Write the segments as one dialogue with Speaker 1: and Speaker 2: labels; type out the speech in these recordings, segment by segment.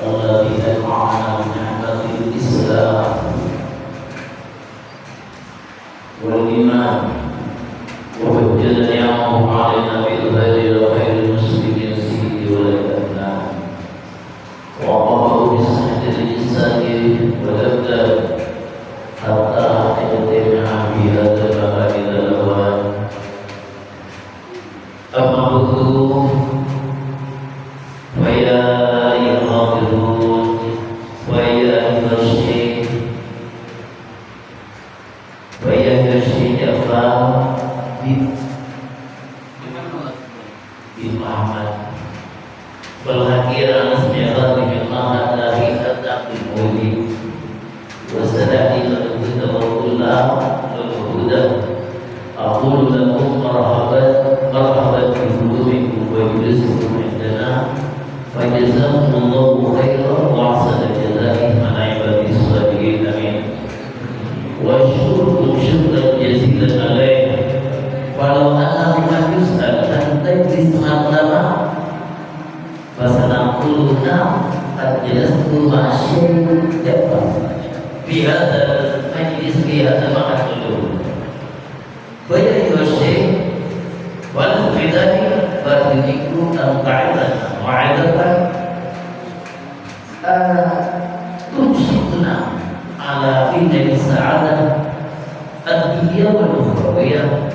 Speaker 1: الذي أنعمنا بنعمة الإسلام والإيمان وبجل نعمه علينا بإظهار خير المسلمين سيدي ولدنا وقضوا بصحة الإنسان والأبدان حتى يتمع في هذا المكان الألوان. أما بعد فيا أيها الحاضرون ويا أيها الشيخ ويا أيها الشيخ أفا bin Muhammad والحكير عن اسم غالب الله الذي أتى بالمولد والسلام للهدى والهدى والهدى أقول لكم مرحبا بقلوبكم ويجلسكم عندنا فجزاكم الله خيرا وأحسن جزائهم عن عباده الصالحين آمين. وأشكركم شكرا جزيلا عليه walau anna ma yus'al an tajlis ma'lama fasanaquluna qad jalastu ma'asyai jabbar fi hadha majlis fi hadha ma'adul bayar yusyai wal fidani ba'dikru an ta'ala wa'adatan tunshiduna ala fidani sa'adah ad-dunya wal ukhrawiyah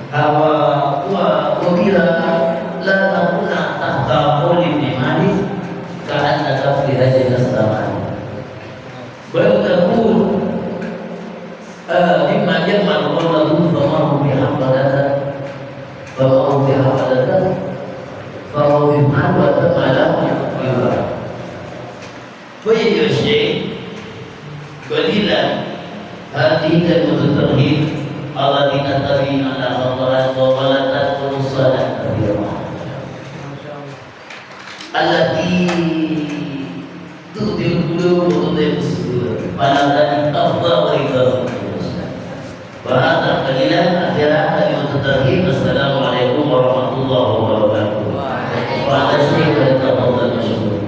Speaker 1: وبلا لا تكون تحت قول ابن مالك كأنك في هجر الزمان بل تكون مما جمع قوله فمروا بحفلته فمروا بمحبة ما لا يبالي ويجب الشيء قليلا هذه كلمة الترهيب الذين تبين على خطرات ولا تدخل الصلاة التي تؤتي القلوب وتضيق الصدور فلا تنقضى ورضا وهذا قليلا أخيرا كلمة الترهيب. السلام عليكم ورحمة الله وبركاته. وعلى الشيخ يتفضل مشكور.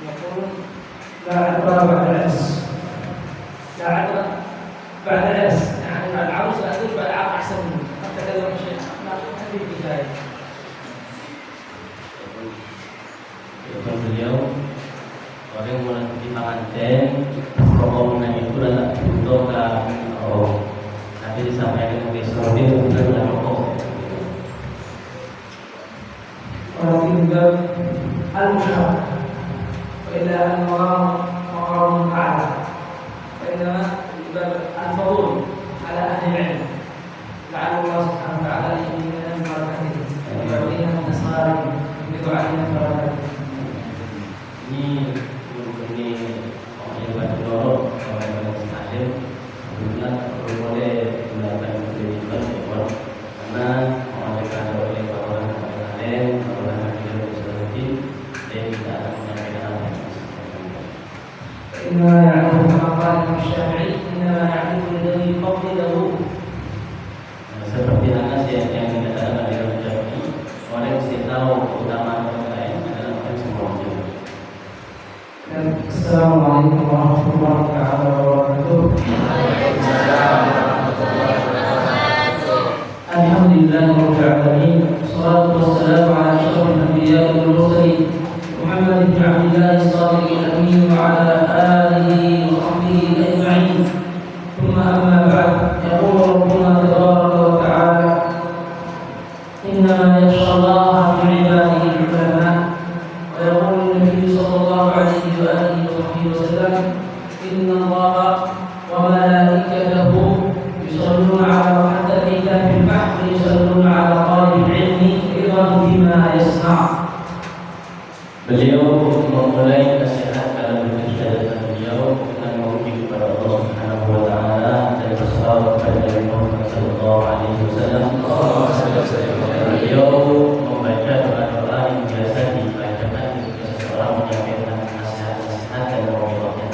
Speaker 2: يقول لا عذر بعد العرس، لا عذر بعد العرس، يعني العروس لا تجبر العقد أحسن منه. حتى كلام الشيخ ما في كفاية.
Speaker 1: Beliau orang menanti pengantin pokoknya itu adalah untuk nanti disampaikan ke Islam itu bukan rokok.
Speaker 2: Orang tinggal al-musyarah, وإلا المقام مقام أعلى، وإنما الفضول على أهل العلم لعل الله سبحانه وتعالى يهدينا من بركاته ويعطينا من أسراره بدعائنا من بركاته.
Speaker 1: Ini orang yang dorong orang yang stasiun kemudian boleh melakukan pendidikan Nabi Muhammad Sallallahu Alaihi Wasallam. Beliau membaca doa-doa yang biasa dibacakan ketika seseorang menyampaikan nasihat-nasihat dan mau'izahnya.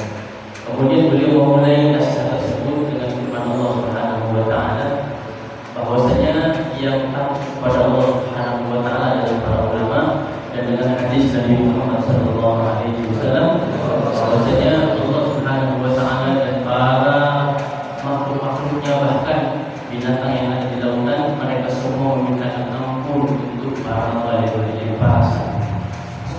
Speaker 1: Kemudian beliau memulai nasihat tersebut dengan firman Allah Subhanahu Wa Taala, bahwasanya yang takut kepada Allah Subhanahu Wa Taala adalah para ulama, dan dengan hadis Nabi Muhammad Sallallahu Alaihi Wasallam bahwasanya Allah Subhanahu Wa Taala dan para makhluk-makhluknya, bahkan binatang yang ada di lautan, mereka semua memintakan ampun untuk para sahabat.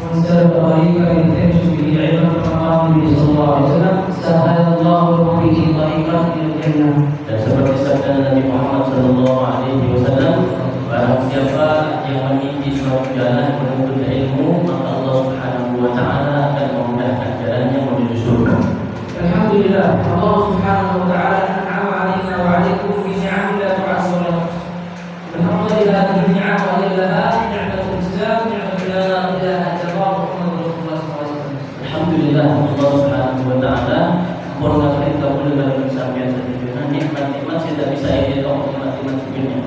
Speaker 2: وانسلب طريقا يلتمس به علما فقال النبي صلى الله عليه وسلم سهل الله به طريقا الى الجنه.
Speaker 1: Dan seperti sabda Nabi Muhammad Sallallahu Alaihi Wasallam, barang siapa yang meniti suatu jalan menuntut ilmu, maka Allah Subhanahu Wa Taala akan memudahkan jalannya menuju surga.
Speaker 2: Alhamdulillah, Allah Subhanahu Wa Taala an'ama 'alaina wa 'alaikum bi ni'amin la tu'addu wa la tuhsa. Alhamdulillah, hadhihi ni'am wa lillaha ni'matul Islam, ni'matul la ilaha illallah Muhammadur Rasulullah sallallahu alaihi wasallam.
Speaker 1: Alhamdulillah, Allah Subhanahu Wa Taala ampun kita boleh dalam sampean sejujurnya nikmat-nikmat tidak bisa dihitung, nikmat-nikmat dunia.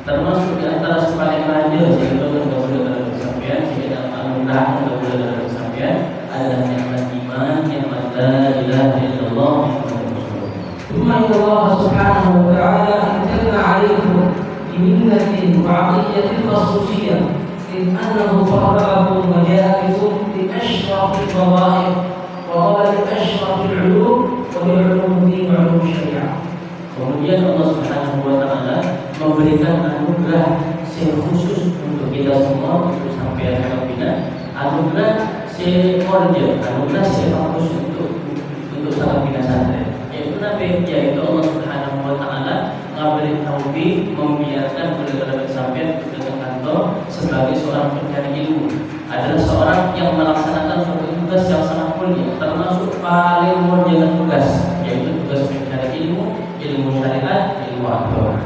Speaker 1: Termasuk di antara paling raja sehingga kita boleh dalam sampean, sehingga anugerah kita boleh dalam sampean adalah nikmat iman, nikmat la ilaha illallah Muhammadur Rasulullah.
Speaker 2: ثم إن الله سبحانه وتعالى امتن عليكم بمنة وعطية خصوصية، إذ أنه فرغكم وجاء بكم بأشرف الفضائل وقال بأشرف العلوم وبعلوم الدين وعلوم الشريعة.
Speaker 1: Kemudian Allah Subhanahu Wa Taala memberikan anugerah khusus untuk kita semua, untuk sampai kampina, anugerah sekorja, anugerah sebagus untuk kampina santri. Yaitu Nabi, yaitu Allah Subhanahu Wa Taala memberi taufik membiarkan beliau sampai ke kantor sebagai seorang pencari ilmu, adalah seorang yang melaksanakan suatu tugas yang sangat mulia, termasuk paling mulia tugas, yaitu tugas mencari ilmu syariat, ilmu agama.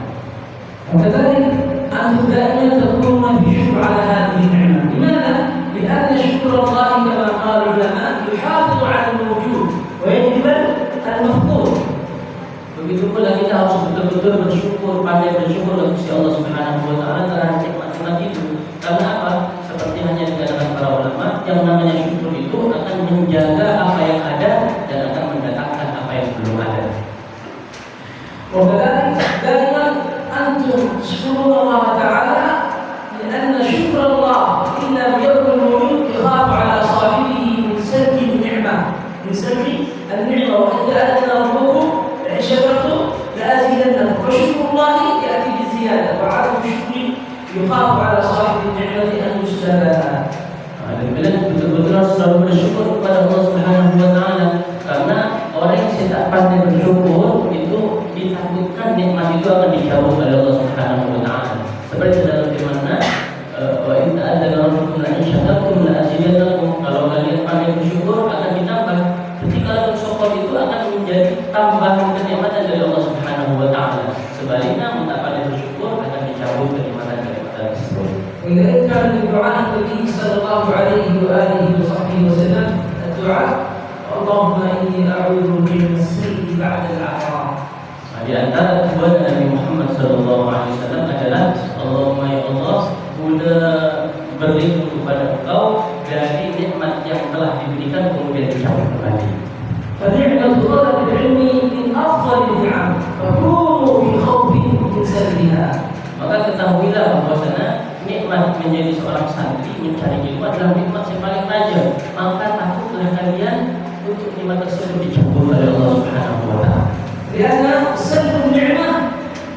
Speaker 2: وكذلك أنتم دائما تكونون في شكر على هذه النعمة. لماذا؟ لأن شكر الله كما قال العلماء يحافظ على الموجود ويجبر المفقود.
Speaker 1: Begitu pula kita harus betul-betul bersyukur, pandai bersyukur kepada Allah Subhanahu Wa Taala terhadap nikmat-nikmat itu. Karena apa? Seperti hanya dikatakan para ulama, yang namanya syukur itu akan menjaga apa yang ada dan akan mendatangkan apa yang belum ada.
Speaker 2: وكذلك دائما أنتم تشكرون الله تعالى لأن شكر الله إن لم يكن المؤمن يخاف على صاحبه من سلب النعمة، من سلب النعمة. وإن جاءنا ربكم لئن شكرتم لأزيدنكم. فشكر الله يأتي بالزيادة، وعدم الشكر يخاف على صاحب النعمة أن يسلب لها.
Speaker 1: Dan kalian betul-betul harus selalu bersyukur kepada Allah Subhanahu Wa Taala, karena orang yang tidak pandai bersyukur itu ditakutkan nikmat itu akan dicabut oleh Allah Subhanahu Wa Taala. Seperti dalam firman-Nya, wa in ta'adzana rabbukum la in syakartum la azidannakum. Kalau kalian pandai bersyukur akan ditambah. Ketika kalau syukur itu akan menjadi tambahan kenikmatan dari Allah Subhanahu Wa Taala. Sebaliknya, tak pandai bersyukur akan dicabut kenikmatan-kenikmatan tersebut.
Speaker 2: ولذلك كان من دعاء النبي صلى الله عليه وآله وصحبه وسلم الدعاء اللهم إني أعوذ بك من السيء بعد العطاء.
Speaker 1: Di antara doa Nabi Muhammad Sallallahu Alaihi Wasallam adalah Allahumma ya Allah, sudah berlindung kepada Engkau dari nikmat yang telah diberikan kemudian dicabut kembali.
Speaker 2: فنعمة طلب العلم من أفضل النعم، فكونوا في خوف من سلبها.
Speaker 1: Maka ketahuilah bahwasanya nikmat menjadi seorang santri mencari ilmu adalah nikmat yang paling raja. Maka takutlah kalian untuk nikmat tersebut dicabut oleh Allah Subhanahu Wa Taala.
Speaker 2: لأن سلب النعمة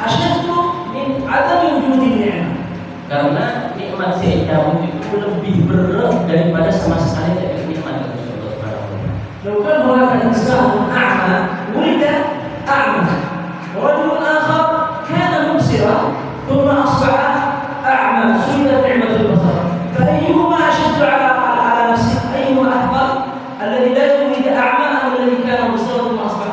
Speaker 2: أشد من عدم وجود النعمة.
Speaker 1: Karena nikmat dicabut itu lebih berat daripada sama sekali tidak nikmat dari Allah Subhanahu Wa Taala.
Speaker 2: لو كان هناك إنسان أعمى ولد أعمى، ورجل آخر كان مبصرا ثم أصبح أعمى سلبت نعمة البصر، فأيهما أشد على نفسه؟ أيهما أفضل؟ الذي لا يولد أعمى أم الذي كان مبصرا ثم أصبح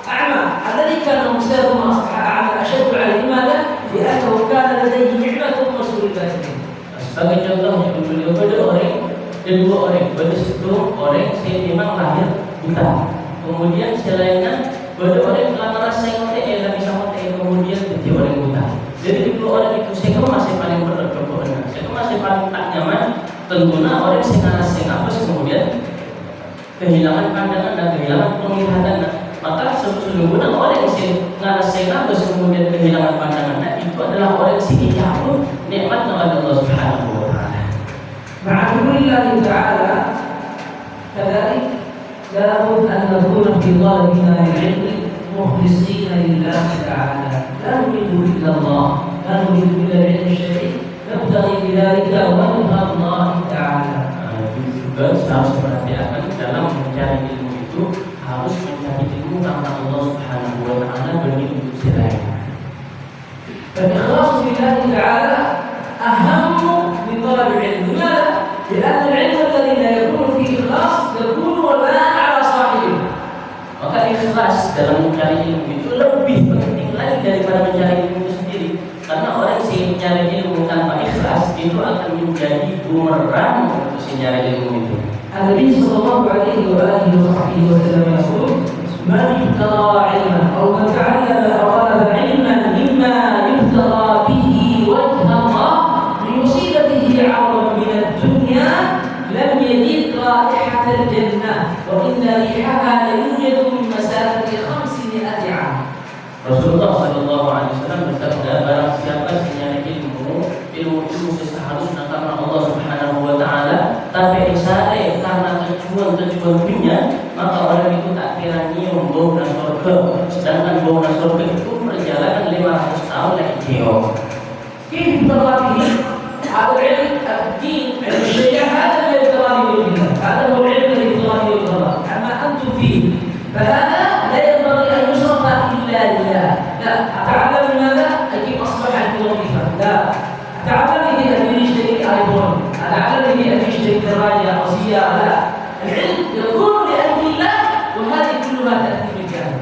Speaker 2: أعمى؟ الذي كان مبصرا ثم أصبح أعمى أشد عليه. لماذا؟ لأنه كان لديه نعمة ثم سلبت منه.
Speaker 1: Sebagai contohnya, beliau pada orang dan dua orang, pada satu orang saya memang lahir buta, kemudian selainnya Banyak orang yang lamaran saya ngotek lagi sama teh kemudian jadi orang buta. Jadi kalau orang itu saya masih paling berat pokoknya. Saya masih paling tak nyaman. Tentunya orang yang ngaras saya ngapus kemudian kehilangan pandangan dan kehilangan penglihatan. Maka sesungguhnya orang yang ngaras saya ngapus kemudian kehilangan pandangan itu adalah orang yang dijauh nikmat dari Allah Subhanahu wa taala.
Speaker 2: Ma'amulillahi ta'ala كذلك لابد أن نكون في طلبنا للعلم مخلصين لله تعالى لا نريد إلا الله لا نريد إلا العلم الشرعي نبتغي بذلك وجه الله تعالى.
Speaker 1: Juga harus perhatikan dalam mencari ilmu itu harus mencari ilmu karena Allah Subhanahu wa taala begitu selain.
Speaker 2: فالإخلاص لله تعالى أهم من طلب العلم. لماذا؟ لأن العلم الذي لا يكون فيه إخلاص يكون وباء على صاحبه.
Speaker 1: Maka ikhlas dalam mencari ilmu itu lebih penting lagi daripada mencari ilmu itu sendiri. Karena orang yang mencari ilmu tanpa ikhlas itu akan menjadi bumerang untuk mencari ilmu itu.
Speaker 2: Nabi sallallahu alaihi wa alihi wasallam yaqul man ibtagha ilman aw man ta'allama aw talaba ilman mimma yubtagha bihi wajha Allah liyusibatihi 'aradan min ad-dunya lam yajid raihata al-jannah wa inna rihaha la yujadu min masafati 500 'am.
Speaker 1: Rasulullah sallallahu alaihi wasallam bersabda, barang siapa yang ilmu itu seharusnya karena Allah Subhanahu wa taala, tapi isare karena tujuan dunia, maka orang itu tak kira nyium bau surga. Sedangkan bau surga itu perjalanan 500 tahun lagi jauh.
Speaker 2: كيف يبتغى به؟ هذا العلم الدين علم الشريعة هذا الذي يبتغى به الله، هذا هو العلم الذي يبتغى به الله. أما أنتم فيه فهذا لا ينبغي أن يصرف إلا لله. لا أتعلم لماذا؟ أجيب أصبح عندي وظيفة. لا أتعلم به أن يشتري آيفون، أتعلم به أن يشتري دراجة أو سيارة. لا، العلم يكون لأجل الله وهذه كلها تأتي بالجهل.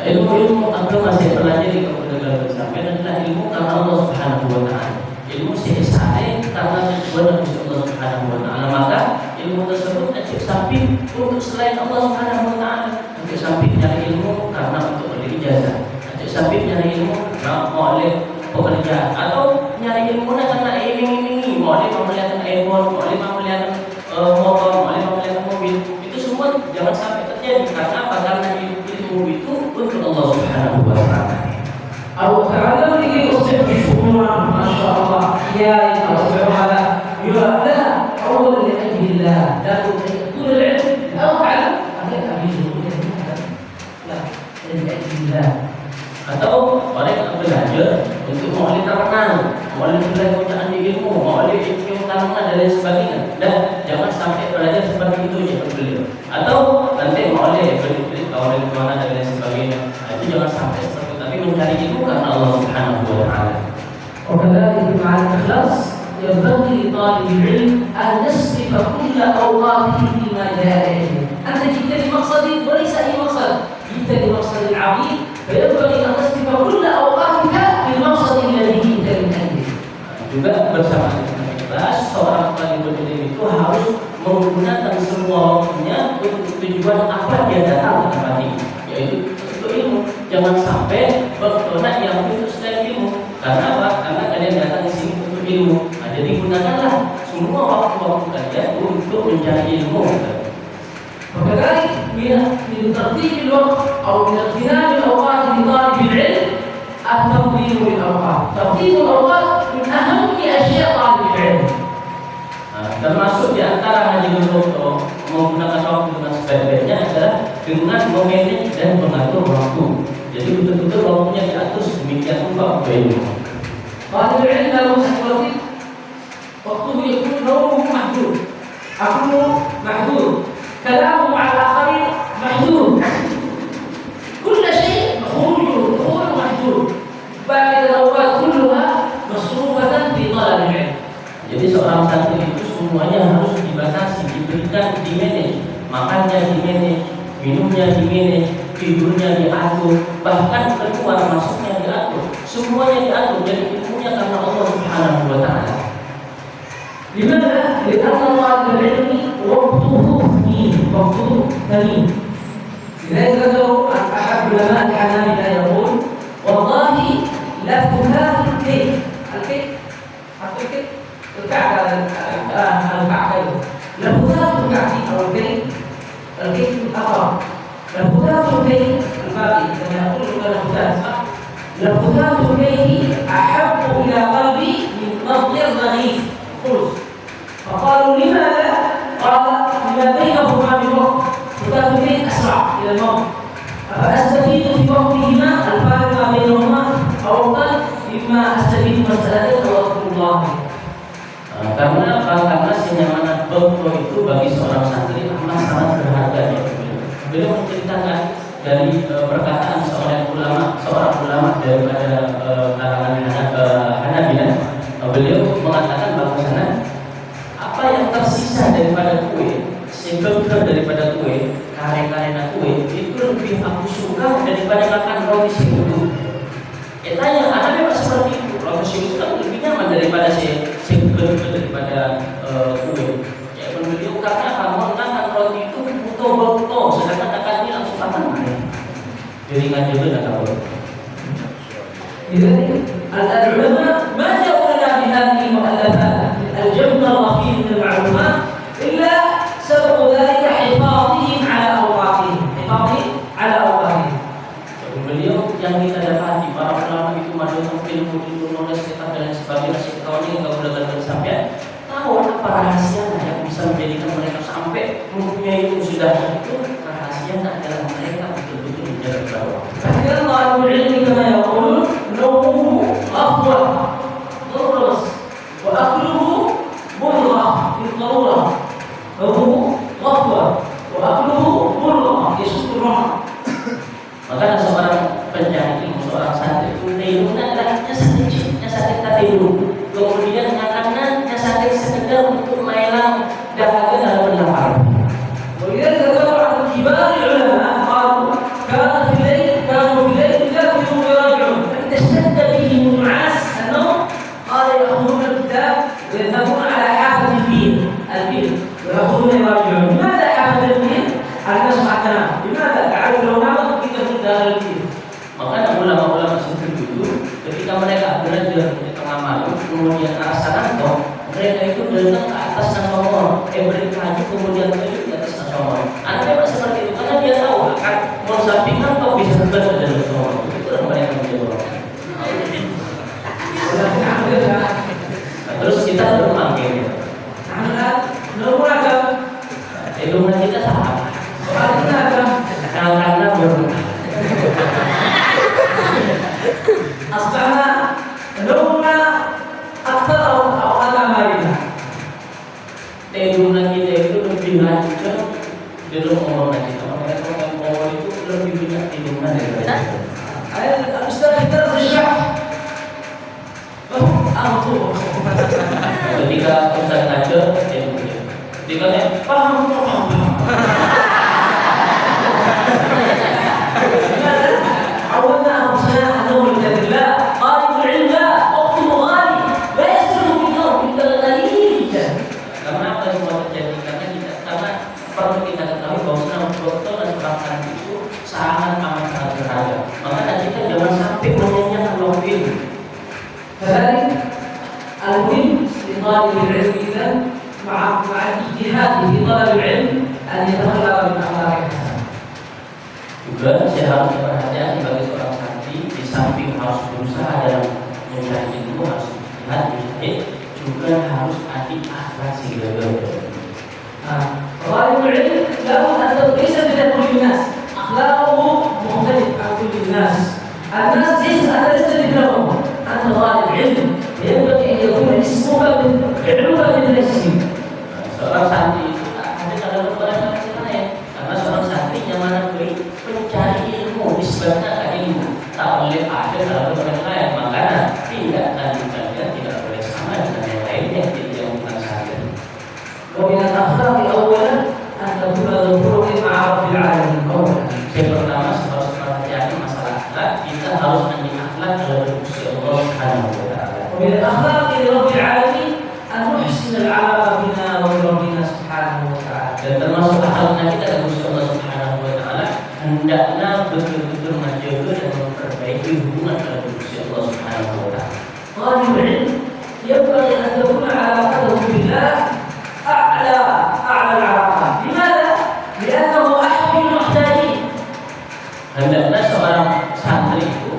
Speaker 1: Ilmu agama saya pelajari kepada sampai adalah ilmu karena Allah Subhanahu wa taala. Ilmu saya karena tujuan dari Allah Subhanahu wa taala. Maka ilmu tersebut ajak samping untuk selain Allah Subhanahu wa taala. Ajak samping nyari ilmu karena untuk berdiri jasa. Ajak samping nyari ilmu karena oleh pekerjaan atau nyari ilmu karena iming-imingi, oleh pemeliharaan iPhone, oleh pemeliharaan motor, oleh pemeliharaan mobil. Itu semua jangan sampai terjadi karena apa? Karena ilmu itu untuk Allah Subhanahu wa taala.
Speaker 2: أو تعلم لكي تصبح شكورا ما شاء الله أحياء أو أصبح هذا لا أولا لأجل الله لا طول العلم أو تعلم أهلك أبيه لا لأجل الله.
Speaker 1: Atau orang yang belajar untuk mengalih terkenal, mengalih belajar ilmu, mengalih ilmu tanaman dan lain sebagainya. Dan jangan sampai belajar seperti itu ya beliau. Atau nanti mengalih beli kawan kawan dan lain sebagainya. Itu jangan sampai seperti itu. Tapi mencari ilmu karena Allah Subhanahu wa taala.
Speaker 2: وكذلك مع الإخلاص ينبغي لطالب العلم أن يصرف كل أوقاته فيما جاء إليه. أنت جئت لمقصد وليس أي مقصد، جئت لمقصد عظيم فينبغي أن تصرف كل أوقاتك في المقصد الذي جئت من أجله.
Speaker 1: Juga bersama dengan ikhlas, seorang talibul ilmi itu harus menggunakan semua waktunya untuk tujuan apa dia datang ke tempat ini, yaitu untuk ilmu. Jangan sampai berkenan yang itu selain ilmu. Karena apa? Karena kalian datang di sini untuk ilmu. Nah, jadi gunakanlah semua waktu-waktu kalian untuk mencari ilmu.
Speaker 2: وكذلك من ترتيب الوقت أو من اغتنام الأوقات لطالب العلم التنظيم للأوقات. ترتيب الأوقات من أهم أشياء طالب العلم.
Speaker 1: Termasuk di antara haji untuk menggunakan waktu dengan sebaik-baiknya adalah dengan memanage dan mengatur waktu. Jadi betul-betul waktunya diatur sedemikian rupa ilmu.
Speaker 2: طالب العلم له وظيفة وقته يكون نومه محدود، عقله محدود، كلامه مع الآخرين محدود، كل شيء خروجه محدود، باقي الأوقات كلها مصروفة في طلب العلم.
Speaker 1: Jadi seorang santri itu semuanya harus dibatasi, diberikan, dimanage, makannya dimanage, minumnya dimanage, tidurnya diatur, bahkan keluar masuknya diatur, semuanya diatur. Jadi ilmunya karena Allah Subhanahu wa taala.
Speaker 2: لماذا؟ لأن طالب العلم وقته ثمين، وقته ثمين. لذلك ذكروا عن أحد العلماء لفتات الكيك الكيك الكيك الكعكة الكعكة لفتات الكعكة أو الكيك الكيك الأقرب لفتات الكيك الباقي كما يقول لفتات لفتات الكيك أحب إلى قلبي من نضج الرغيف خبز فقالوا لماذا؟ قال لما بينهما من وقت فتات الكيك أسرع إلى الموت فأستفيد في وقتهما الفارق ما بينهما أو قال بما أستفيد مسألة وأذكر الله.
Speaker 1: Karena kenyamanan bengko itu bagi seorang santri amat sangat berharga ya. Beliau menceritakan dari perkataan seorang ulama daripada kalangan Hanabilah. Beliau mengatakan bahwasanya apa yang tersisa daripada kue, sebelum daripada kue, kare-karena kue itu lebih aku suka daripada makan roti sekutu. Tanya, anak memang seperti itu. Roti sekutu kan lebih nyaman daripada sebelum daripada kue. Ya beliau karena kamu makan roti itu butuh, sedangkan akan ini langsung makan. Jadi ngaji dulu nak tahu.
Speaker 2: إذن العلماء ما جاءوا لنا بهذه المؤلفات الجمع الرفيع من المعلومات إلا سبب ذلك حفاظهم على أوقاتهم
Speaker 1: Beliau yang kita dapati para ulama itu madhab ilmu nulis kitab dan sebagainya sekitarannya yang kemudian bersampai tahu apa rahasianya yang bisa menjadikan mereka sampai mempunyai ilmu sudah itu rahasianya adalah mereka betul-betul menjaga bawah.
Speaker 2: Karena Allah ilmu kama yaqulun nawmuhu afdal terus wa akluhu murrah bidarurah nawmuhu afdal wa akluhu murrah yashkuruna.
Speaker 1: Maka seorang penjahit ilmu, seorang santri itu ilmunya adalah sakit tak tidur. Kemudian makanannya sakit sekedar untuk mainan dahaga dalam berlapar.
Speaker 2: ولذلك ذكر عن كبار العلماء قالوا كانوا في الليل يذاكرون ويراجعون فإذا اشتد بهم النعاس النوم قال يأخذون الكتاب ويذهبون على حافة البير ويأخذون يراجعون. لماذا حافة البير؟ على نسمع كلام. لماذا؟ لعله لو نامت kita dalam diri.
Speaker 1: Maka ulama-ulama seperti itu ketika mereka belajar di tengah malam kemudian rasa ngantuk, mereka itu datang ke atas nasomor, berkaji kemudian ke di atas nasomor. Anak memang seperti itu karena dia tahu akan mau samping ngantuk bisa berada di nasomor. Itulah mereka menjawab. Terus kita berumah gitu. Ilmu kita sama. Karena berumah.
Speaker 2: أصبحنا نومنا أكثر أو أقل عملنا.
Speaker 1: Tidurnya kita itu lebih lancar di rumah kita. Mereka yang itu lebih banyak tidurnya daripada
Speaker 2: الأستاذ يدرس الشعر
Speaker 1: ketika Ustaz ngajar dia kemudian dikatanya paham.
Speaker 2: عودنا أنفسنا أن نؤمن بالله طالب العلم لا وقته غالي لا يسلم بالنوم إلا القليل جدا.
Speaker 1: Karena apa yang terjadi? Karena perlu kita ketahui bahwa dokter dan perawatan itu sangat berharga. Maka kita jangan sampai menyanyiakan waktu ini.
Speaker 2: كذلك المهم لطالب العلم إذا مع الاجتهاد في طلب العلم أن يتخلق من أخلاق الحسنة.
Speaker 1: Juga saya harus perhatian bagi seorang santri di samping harus berusaha dalam mencari ilmu harus berjihad juga harus ada akhlak sehingga
Speaker 2: طالب العلم لابد أن ليس من كل الناس أخلاقه مختلف عن كل الناس ليس مثلهم أنت طالب علم ينبغي أن يكون اسمك من اسمك.
Speaker 1: Seorang santri itu ada dalam kebenaran ya karena seorang santri yang mana mencari ilmu disebabkan ada ilmu tak boleh ada dalam kebenaran lain makanya tidak lanjutannya tidak boleh sama dengan yang lainnya jadi yang bukan santri.
Speaker 2: ومن الأخلاق أولا أن تكون ذكورك مع رب العالمين أولا.
Speaker 1: Yang pertama harus perhatian masalah akhlak kita harus menjadi akhlak kepada Gusti Allah Subhanahu wa taala.
Speaker 2: ومن الأخلاق لرب العالمين أن نحسن العلاقة بنا وبربنا سبحانه وتعالى.
Speaker 1: Dan termasuk akhlaknya kita dengan Gusti Allah Subhanahu wa taala hendaknya betul-betul menjaga dan memperbaiki hubungan dengan Gusti Allah Allah Subhanahu wa taala.
Speaker 2: طالب العلم ينبغي أن تكون علاقته بالله أعلى العلاقات. لماذا؟ لأنه أحب المحتاجين.
Speaker 1: Hendaknya seorang santri itu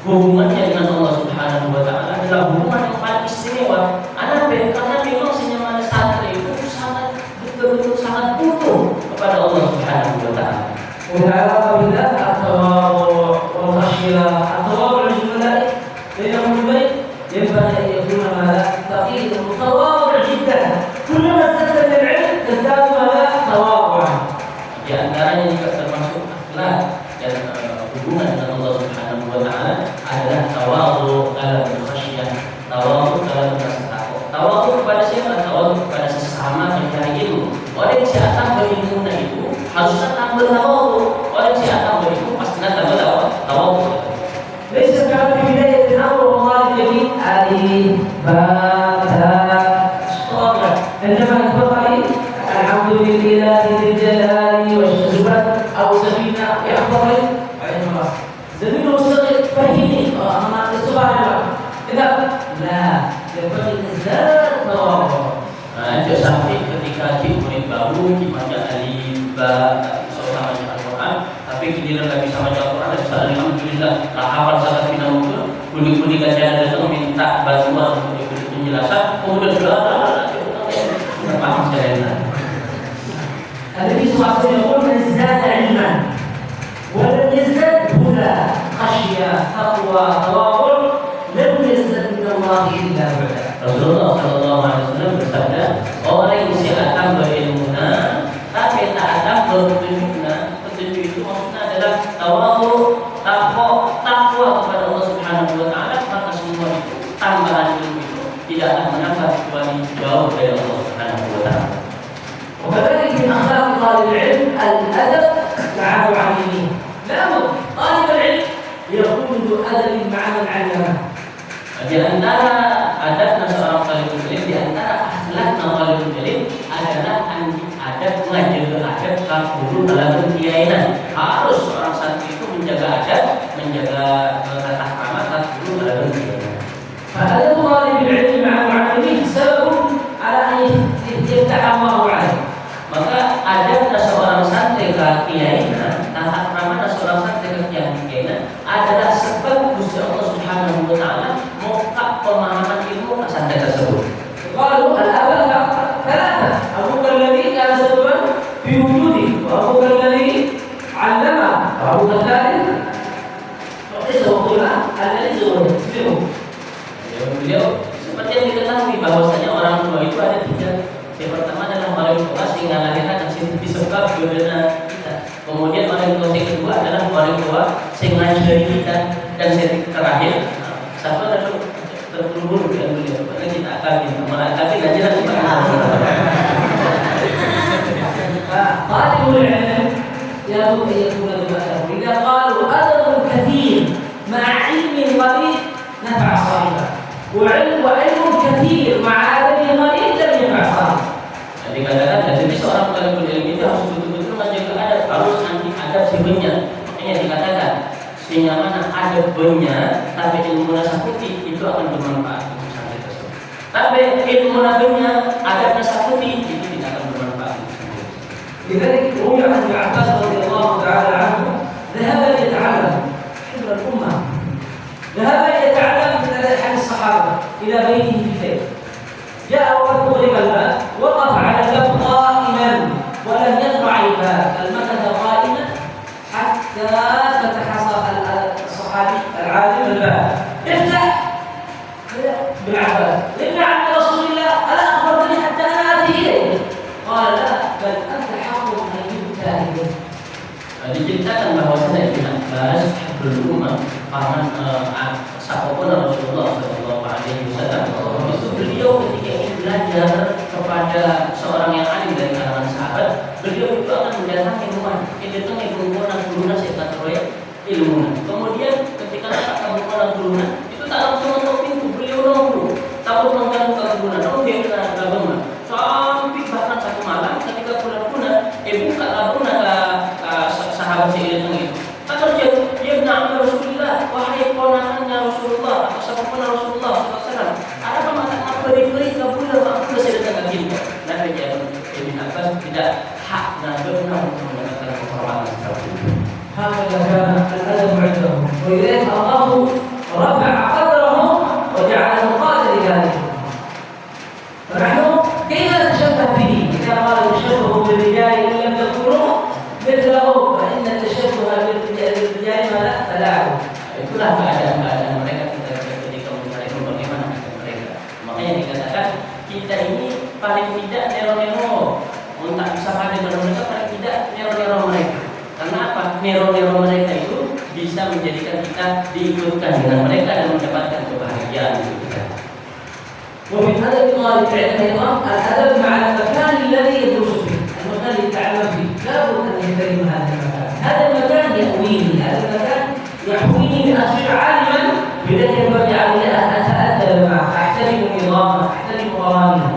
Speaker 1: hubungannya dengan Allah Subhanahu wa taala adalah hubungan yang paling istimewa. Karena memang senyamanya santri itu sangat betul-betul sangat butuh kepada Allah Subhanahu wa taala.
Speaker 2: والعلاقة بالله التواضع والخشية، التواضع للملائكة بينهم البيت ينبغي أن يكون ماذا؟ تقي متواضع جدا. كلما ازددت من العلم تزداد ماذا؟ تواضعا.
Speaker 1: Di antaranya juga termasuk akhlak dan hubungan dengan Allah Subhanahu wa taala adalah tawadhu dalam khasyah, tawadhu dalam rasa takut. Tawadhu kepada siapa? Tawadhu kepada sesama pencari ilmu. Orang yang akan berilmu itu harusnya tambah tawadhu. Orang yang akan berilmu pastinya tambah tawadhu.
Speaker 2: ليس كما في بداية الأمر والله الجميل ألف باء تاء، عندما يتبقى الحمد لله ذي الجلال والشهبة أو سفينة يحفظ زميله الصغير فهمني أنا سبحان الله إذا لا ينبغي الإنسان تواضع.
Speaker 1: Jangan sampai ketika di murid baru dimana alif ba bisa baca Al-Quran, tapi giliran lagi sama baca Al-Quran bisa alhamdulillah lah hafal sangat final mungkin kulit-kulit aja datang minta bantuan untuk diberi penjelasan, kemudian sudah paham sekali.
Speaker 2: النبي صلى الله عليه وسلم يقول من ازداد علما ولم يزدد هدى خشيه تقوى تواضع لم يزدد من الله الا بعدا.
Speaker 1: Rasulullah Shallallahu Alaihi Wasallam bersabda, orang yang akan berilmu tapi tak ada petunjuk itu maksudnya adalah tawadhu, takwa kepada Allah Subhanahu Wa Taala, maka semua itu tambahan ilmu itu tidak akan menambah kecuali jauh dari Allah Subhanahu Wa Taala.
Speaker 2: وكذلك من اخلاق طالب العلم الادب مع معلميه. لابد طالب العلم يكون ذو ادب مع من علمه.
Speaker 1: Di antara adabnya seorang talibul ilm, di antara akhlaknya talibul ilm adalah adab menjaga adab kabulu dalam kekiainan. Harus seorang santri itu menjaga adab, menjaga tata krama kabulu dalam kekiainan.
Speaker 2: فأدب طالب العلم مع معلميه سبب على أن يفتح الله عليه.
Speaker 1: Maka adabnya seorang santri kekiainan, tata krama seorang santri kekiainan adalah sebab Gusti Allah Subhanahu wa taala membuka pemahaman ilmu santri tersebut.
Speaker 2: قالوا الآباء ثلاثة، أبوك الذي كان سببا في وجودك، وأبوك الذي علمه، وأبوك الثالث ليس وقيلا الذي زوجه.
Speaker 1: Beliau seperti yang diketahui bahwasanya orang tua itu ada tiga. Yang pertama adalah orang tua sehingga lahirkan disebab jodohnya kita. Kemudian orang tua yang kedua adalah orang tua sehingga ngajari kita, dan yang terakhir satu adalah terpelubur dengan beliau. Karena kita akan malah akan aja nanti
Speaker 2: طالب العلم يجب أن يكون ذو أدب. إذا قالوا أدب كثير مع علم قليل نفع صاحبه، وعلم كثير مع أدب قليل لم ينفع صاحبه.
Speaker 1: Dikatakan jadi seorang talibul ilmi itu harus betul-betul menjaga adab, harus anti adab sebenarnya. Makanya dikatakan sehingga mana adabnya tapi ilmu nasakuti itu akan bermanfaat untuk santri tersebut. Tapi ilmu nabinya adabnya sakuti itu tidak akan bermanfaat untuk santri.
Speaker 2: لذلك روي عن ابن عباس رضي الله تعالى عنه ذهب يتعلم حبر الأمة، ذهب يتعلم من أحد الصحابة إلى بيته في الليل. جاء وقد أغلق الباب، وقف على الباب قائما ولم يقطع الباب، بل مكث قائما حتى فتح الصحابي العالم الباب. افتح ابن عباس، ابن عم رسول الله ألا أخبرتني حتى أنا آتي إليه؟ قال لا، بل أنت حق أن يؤتى إليه.
Speaker 1: Diceritakan bahwasanya Ibnu Abbas berumah paman sahabat Rasulullah Shallallahu Alaihi Wasallam itu beliau ketika ingin belajar kepada seorang yang alim dari kalangan sahabat, beliau itu akan mendatangi rumah, itu mengumpulkan guruna serta proyek ilmu. Kemudian ketika datang mengumpulkan guruna itu tak langsung mengetuk pintu, beliau nunggu, takut mengganggu guruna, namun dia tidak beragama. Sampai bahkan satu malam ketika guruna buka guruna sahabat si itu. Kata dia benar Rasulullah, wahai ponakannya Rasulullah, Rasulullah SAW. Apa makna beri-beri kabulah makna saya datang lagi. Nabi Ibn Abbas tidak hak dan benar untuk mengatakan kehormatan seperti itu.
Speaker 2: هكذا كان الأدب عندهم ولذلك الله رفع قدرهم وجعله قادر لذلك. فنحن كيف نتشبه به؟ إذا قال تشبه بالرجال إن لم تكونوا مثله فإن التشبه بالرجال فلا.
Speaker 1: Itulah keadaan mereka ketika mereka bagaimana mereka. Makanya dikatakan kita ini paling tidak nero-nero. Untuk bisa hadir pada mereka paling tidak nero-nero mereka. Karena apa? Nero-nero mereka itu bisa menjadikan kita diikutkan dengan mereka dan mendapatkan kebahagiaan itu kita.
Speaker 2: ومن أدب طالب العلم أيضا الأدب مع المكان الذي يدرس فيه، المكان اللي يتعلم فيه، لابد أن يحترم هذا المكان، هذا المكان يحويني، هذا المكان يحويني لأصير عالما، بذلك ينبغي علي أن أتأدب معه، أحترم نظامه، أحترم قوانينه.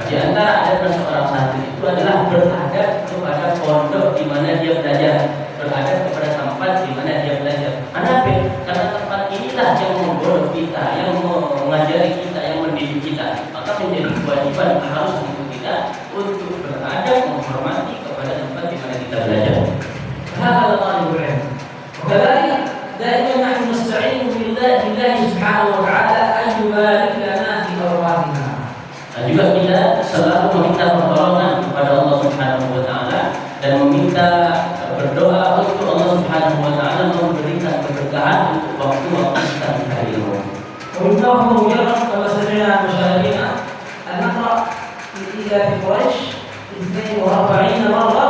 Speaker 1: Di antara adab seorang santri itu adalah beradab kepada pondok di mana dia belajar, beradab kepada tempat di mana dia belajar. Kenapa? Karena tempat inilah yang membolok kita, yang mengajari kita, yang mendidik kita. Maka menjadi kewajiban harus untuk kita untuk beradab, menghormati kepada tempat di mana kita belajar.
Speaker 2: هذا طالب العلم. وكذلك دائما نحن نستعين بالله سبحانه وتعالى أن يبارك لنا في أوقاتنا.
Speaker 1: Dan juga kita selalu meminta pertolongan kepada Allah Subhanahu wa taala dan meminta berdoa untuk Allah Subhanahu wa taala memberikan keberkahan untuk waktu-waktu kita di hari ini.
Speaker 2: وإنه مجرد كما سمعنا مشاهدينا أن نقرأ في إيلاف قريش 42 مرة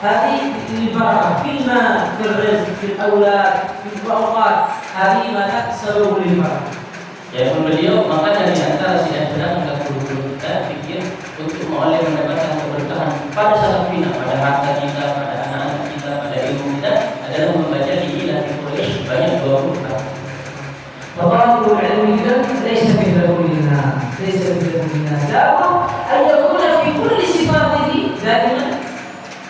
Speaker 2: هذه البركة فيما في الرزق في الأولاد في الأوقات هذه ما سبب للبركة.
Speaker 1: Ya beliau maka dari antara sidang-sidang agar guru-guru kita pikir untuk menoleh mendapatkan keberkahan pada saat final, pada harta kita, pada anak-anak kita, pada ilmu kita adalah membaca di Ilah Quraisy banyak 20 kali.
Speaker 2: فطالب العلم إذا ليس مثل كل الناس، ليس مثل كل الناس، لابد أن يكون في كل صفاته دائما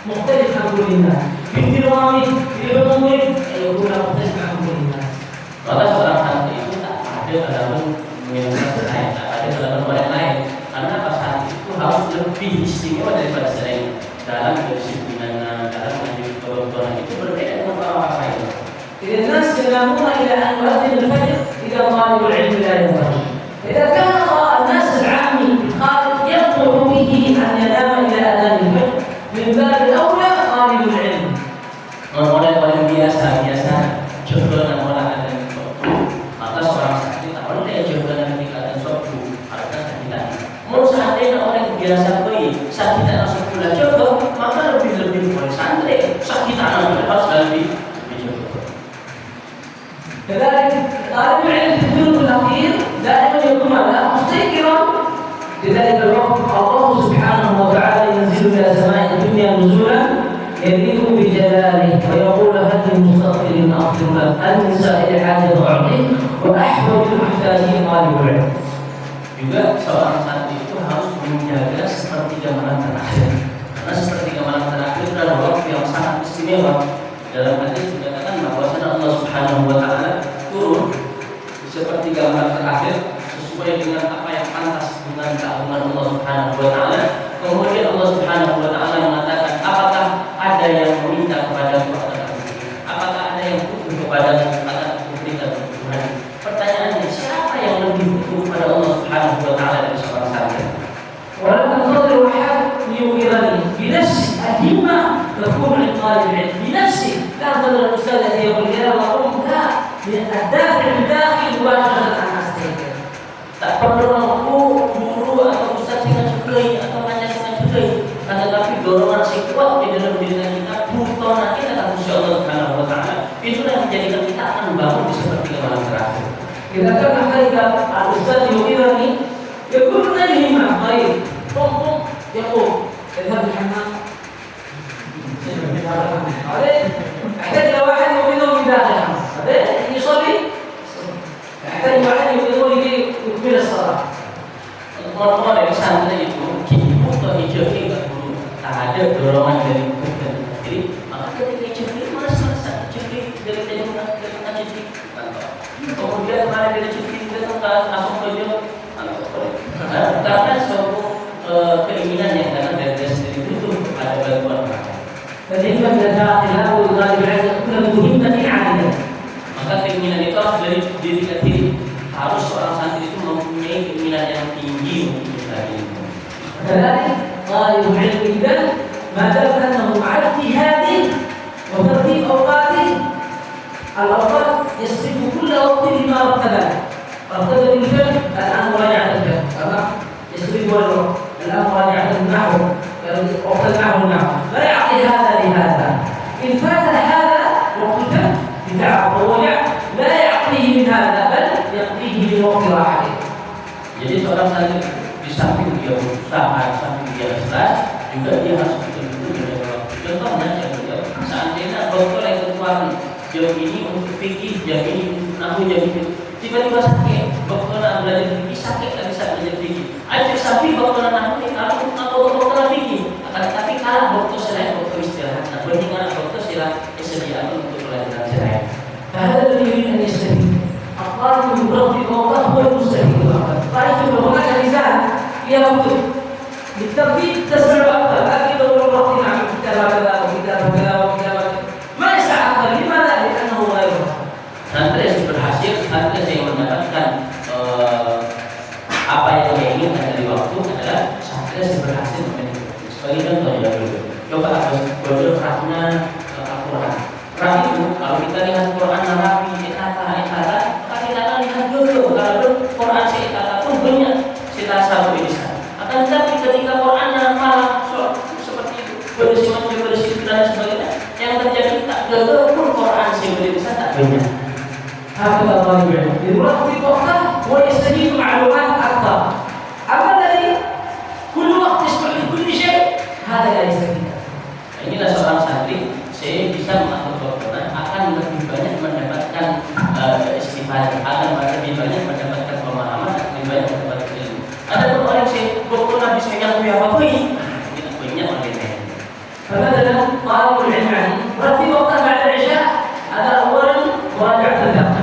Speaker 2: مختلف عن كل الناس، في انضمامه في حضوره أن يكون مختلف عن كل الناس.
Speaker 1: Maka seorang santri itu tak ada dalam minoritas lain, tak ada dalam orang lain. Karena apa, santri itu harus lebih istimewa daripada selain dalam kedisiplinan, dalam menjadi kebetulan itu berbeda dengan orang lain.
Speaker 2: إذا الناس ينامون إلى أن يؤذن الفجر إذا طالب العلم لا ينبغي. إذا كان الناس العامي الخارج يطلب به أن ينام إلى أذان الفجر من باب الأولى طالب العلم.
Speaker 1: Orang biasa coba nama ada suatu, maka seorang santri tak boleh coba ketika ada suatu harta kita. Mau seandainya orang biasa pergi saat kita langsung pulang coba, maka lebih boleh santri saat kita harus lebih coba.
Speaker 2: كذلك طالب العلم في الثلث الأخير دائما يكون مستيقظا لذلك الوقت الله سبحانه وتعالى ينزل إلى سماء الدنيا نزولا يليق بجلاله ويقول هل من مستغفر أغفر له، هل من سائل حاجة أعطيه، وأحوج المحتاجين طالب العلم.
Speaker 1: Juga seorang santri itu harus menjaga sepertiga malam terakhir, karena sepertiga malam terakhir adalah waktu yang sangat istimewa. Dalam hadis dikatakan bahwa Allah Subhanahu wa taala turun di sepertiga malam terakhir sesuai dengan apa yang pantas dengan keagungan Allah Subhanahu wa taala. Kemudian Allah Subhanahu wa taala mengatakan, apakah ada yang meminta kepadaku atau apakah ada yang butuh kepadamu akan kuberikan Tuhan. Pertanyaannya, siapa yang lebih butuh kepada Allah Subhanahu wa taala dari seorang santri?
Speaker 2: ولم تنتظر أحد ليغيرني بنفسي الهمة تكون عند طالب العلم بنفسه، لا انتظر الأستاذ الذي يقول يا الله قم، لا، الدافع الداخلي مباشرة أن أستيقظ.
Speaker 1: Tak perlu menunggu guru atau ustaz dengan ceklai atau hanya dengan ceklai, tetapi dorongan si kuat di dalam diri kita, bukan kita akan Insya Allah Subhanahu wa taala. Itulah yang menjadikan kita akan bangun di sepertiga malam terakhir.
Speaker 2: إذا كان أحد الأستاذ يغيرني يقول لنا الهمة، طيب قم يقوم اذهب الحمام. أحتاج إلى واحد يغيره من داخل الحمام، يصلي، أحتاج واحد يغيره لكي يكمل الصلاة.
Speaker 1: Orang-orang yang santri itu kipu atau hijau tidak perlu, tak ada dorongan dari bukan. Jadi maka ketika hijau malas hijau dari tadi dari ngaji. Kemudian kemarin dari cuti datang langsung kerja karena suatu keinginan yang karena dari sendiri itu ada bantuan.
Speaker 2: فالهمة الداخلة والغالب على كل مهمة عالية.
Speaker 1: Maka keinginan itu harus dari diri ke diri. Harus seorang santri itu mempunyai keinginan yang tinggi untuk mencari ilmu.
Speaker 2: كذلك طالب العلم إذا ما دام أنه مع اجتهاده وترتيب أوقاته الأوقات يصرف كل وقت لما رتبه. رتب الفقه الآن مراجعة الفقه، تمام؟ يصرف الوقت الآن مراجعة النحو، وقت النحو لا يعطي هذا لهذا. إن فات هذا وقت الفقه بتعب ووجع لا يعطيه من هذا بل يقضيه من وقت راحته.
Speaker 1: Jadi seorang santri di samping dia berusaha, di samping dia ikhlas, juga dia harus betul-betul menjaga waktu. Contohnya seandainya dokter yang keluaran jam ini untuk fikih, jam ini untuk nahu, jam ini tiba-tiba sakit, dokter belajar fikih sakit tak bisa belajar fikih. Ada sapi dokter nahu atau dokter fikih, akan tetapi kalah dokter selain dokter istirahat. Nah, bandingkan dokter istirahat kesediaan untuk pelajaran selain.
Speaker 2: فهذا الذي يريد أن يستفيد. الطالب يرغب الله هو المستفيد فقط. طالب هناك ميزان فيها وقت بالترتيب تسمع أكثر، لكن لو الوقت مع كتاب كذا وكتاب كذا وكتاب كذا ما يسعى أكثر. لماذا؟ لأنه غير
Speaker 1: Santri yang berhasil, santri yang mendapatkan apa yang dia inginkan dari waktu adalah santri yang berhasil memiliki. Sebagai contoh ya dulu, coba belajar rakna Al-Quran. Rak itu kalau kita lihat Quran Arabi, kata, maka kita akan lihat dulu kalau Quran kata pun banyak kita satu irisan. Akan tetapi ketika Quran yang malah seperti itu berisi dan sebagainya, yang terjadi tak gagal pun Quran irisan tak banyak.
Speaker 2: هكذا طالب العلم يرتب وقته ويستفيد معلومات أكثر. أما الذي كل وقت يسمع لكل شيء هذا لا يستفيد.
Speaker 1: Inilah seorang santri, saya bisa mengatur waktunya akan lebih banyak mendapatkan istighfar, akan lebih banyak mendapatkan pemahaman, lebih banyak mendapatkan ilmu. Ada pun orang saya waktu Nabi saya yang apa kita banyak membeda.
Speaker 2: فمثلا طالب العلم رتب وقته بعد العشاء هذا أولا مراجعة الفقه.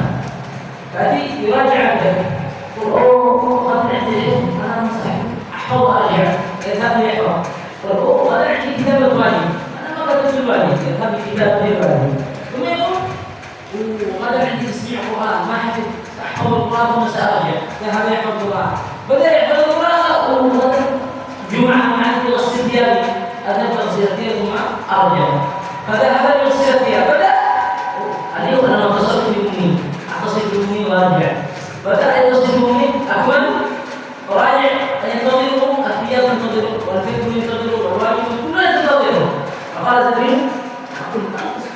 Speaker 2: فأتي يراجع الفقه يقول أوه غدا عندي أنا مستحيل أحفظ أرجع يذهب ليحفظ. يقول أوه غدا عندي كتاب الواجب أنا ما كتبت الواجب يذهب لكتاب الواجب. ثم يقول غدا عندي تسميع قرآن ما حفظ أحفظ القرآن ثم سأرجع يذهب يحفظ القرآن. بدأ يحفظ القرآن وغدا جمعة ما عندي غسل ثيابي أذهب أغسل ثيابي ثم أرجع. فذهب يغسل ثيابه بدأ اليوم أنا اتصلت بأمي أتصل بأمي وأرجع. بدأ يتصل بأمي أكمل أراجع ينتظرهم الثياب تنتظر والفكر ينتظر والواجب كله ينتظر. فقال زميل أقول